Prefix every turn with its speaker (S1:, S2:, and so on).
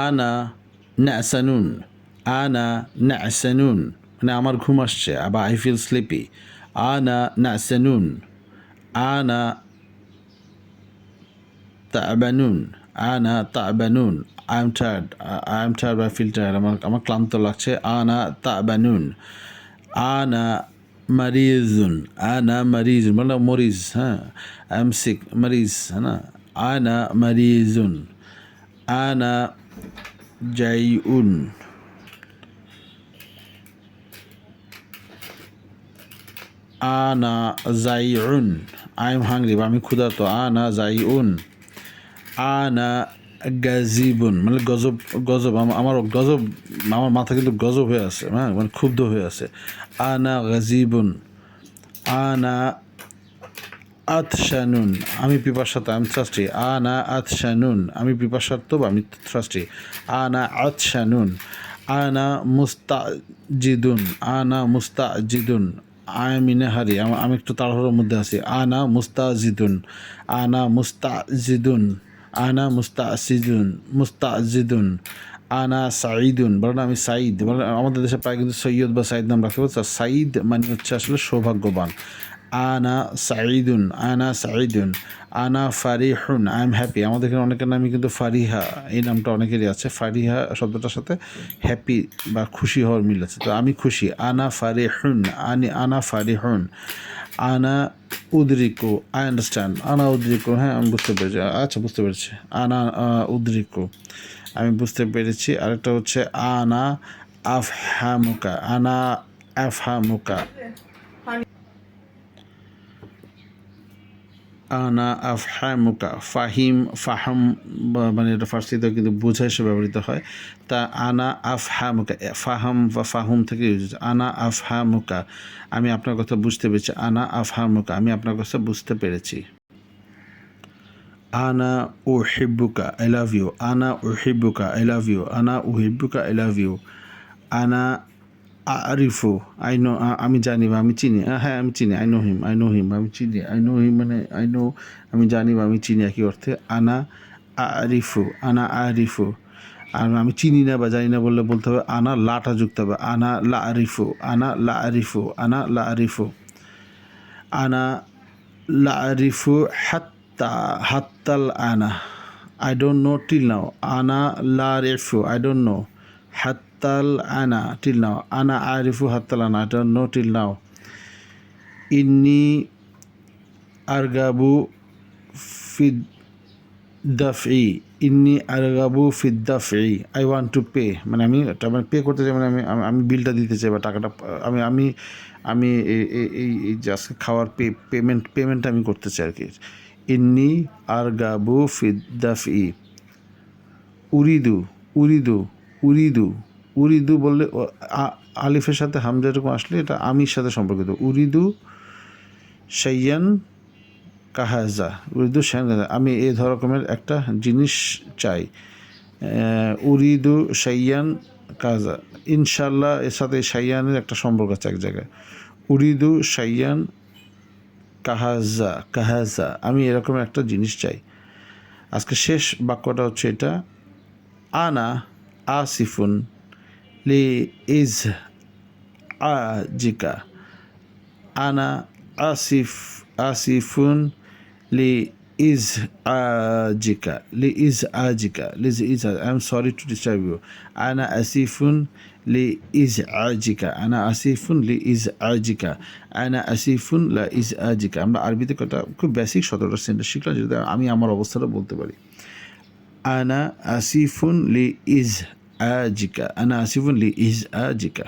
S1: আনা নাসানুন, আনা নাসানুন মানে আমার ঘুম আসছে, আবার আই ফিল স্লিপি। আনা নাসানুন, আনা তাবানুন, আনা তাবানুন, I am tired, I am tired, I feel tired, আমার ক্লান্ত লাগছে। আনা তাবানুন, আনা মারিজুন, আনা মারিজুন মানে মরিজ, হ্যাঁ, আই এম সিক, মরিজ, হ্যাঁ না, আনা মারিজুন, আনা জাইউন, আনা জাইউন, আই এম হাংরি বা আমি ক্ষুধার্ত। আনা জাইউন, আনা গাজিবুন মানে গজব, গজব আমার গজব, আমার মাথা কিন্তু গজব হয়ে আছে, হ্যাঁ মানে ক্ষুব্ধ হয়ে আছে। আনা গাজিবুন, আনা আতশানুন, আমি পিপাসার্থ, আমি থ্রাস্টি। আনা আতশানুন, আমি পিপাসার্থ বা আমি থ্রাস্টি। আনা আতশানুন, আনা মুস্তাজিদুন, আনা মুস্তাজিদুন, আই এম ইন এ হারি, আমি একটু তাড়াহুড়োর মধ্যে আছি। আনা মুস্তাজিদুন, আনা মুস্তাজিদুন, আনা মুস্তাজিদুন, মুস্তাজিদুন, আনা সাঈদুন, বলেন আমি সাঈদ, বলেন আমাদের দেশে প্রায় কিন্তু সৈয়দ বা সাঈদ নাম রাখতে পারছে। সাঈদ মানে হচ্ছে আসলে সৌভাগ্যবান। আনা সাঈদুন, আনা সাঈদুন, আনা ফারিহুন, আই এম হ্যাপি। আমাদের এখানে অনেকের নামই কিন্তু ফারিহা, এই নামটা অনেকেরই আছে। ফারিহা শব্দটার সাথে হ্যাপি বা খুশি হওয়ার মিল আছে, তো আমি খুশি। আনা ফারিহুন, আনা ফারিহুন, আনা উদ্রিকু, আই আন্ডারস্ট্যান্ড, আনা উদ্রিকু, হ্যাঁ আমি বুঝতে পেরেছি, আচ্ছা বুঝতে পেরেছি। আনা উদ্রিকু, আমি বুঝতে পেরেছি। আরেকটা হচ্ছে আনা আফহামুকা, আনা আফহামুকা, আনা আফহামুকা, ফাহিম, ফাহাম মানে এটা ফার্সিতে কিন্তু বোঝা হিসেবে ব্যবহৃত হয়। তা আনা আফহামুকা, ফাহাম বা ফাহুম থেকে ইউজ হচ্ছে। আনা আফহামুকা, আমি আপনার কথা বুঝতে পেরেছি। আনা আফহামুকা, আমি আপনার কথা বুঝতে পেরেছি। আনা উহিব্বুকা, আই লাভ ইউ, আনা উহিব্বুকা, আই লাভ ইউ, আনা উহিব্বুকা, আই লাভ ইউ। আনা আরিফু, আই নো, আমি জানি বা আমি চিনি, হ্যাঁ আমি চিনি, I know him, I know him, আমি চিনি, আই নো হিম মানে আই নো, আমি জানি বা আমি চিনি একই অর্থে। আনা আরিফু, আনা আরিফু, আর আমি চিনি না বা জানি না বললে বলতে হবে আনা লাটা যুক্ত হবে। আনা লা আরিফু, আনা লা আরিফু, আনা লা আরিফু, আনা লা আরিফু হাত্তা, হাত্তাল আনা, I don't know till now. আনা লা আরিফু, আই ডোন্ট নো। হাত্তাল আনা, টিল নাও। আনা আরিফু হাত্তাল আনা, I don't know till now. ইন্নি আরগাবু ফিদ দাফি, ইন্নি আরগাবু ফিদ দাফি, আই ওয়ান্ট টু পে মানে আমি পে করতে চাই, মানে আমি বিলটা দিতে চাই বা টাকাটা আমি আমি আমি এই যে আজকে খাওয়ার পেমেন্টটা আমি করতে চাই আর কি। ইন্নি আরগাবু ফিদ দাফি, উরিদু, উরিদু, উরিদু, উরিদু বললে আলিফের সাথে হামজা এরকম আসলে এটা আমির সাথে সম্পর্কিত। উরিদু শাইয়ান কাহাজা, উরিদু শাইয়ান কাহাজা, আমি এই রকমের একটা জিনিস চাই। উরিদু শাইয়ান কাজা, ইনশাল্লাহ এর সাথে শাইয়ানের একটা সম্পর্ক আছে এক জায়গায়। উরিদু শাইয়ান কাহাজা, কাহাজা, আমি এরকম একটা জিনিস চাই। আজকে শেষ বাক্যটা হচ্ছে এটা, আনা আসিফুন লি ইজ আজিকা, আনা আসিফুন লি ইজ আজিকা, লি ইজ আজিকা, I am sorry to disturb you. আনা আসিফুন লি ইজ আজিকা, আনা আসিফুন লি ইজ আজিকা, আনা আসিফুন লা ইজ আজিকা। আমরা আরবিতে কটা খুব বেসিক 17টা সেন্টেন্স শিখলাম, যেটা আমি আমার অবস্থাটা বলতে পারি। আনা আসিফুন লি ইজ আজিকা, আনা আসিফুন লি ইজ আজিকা।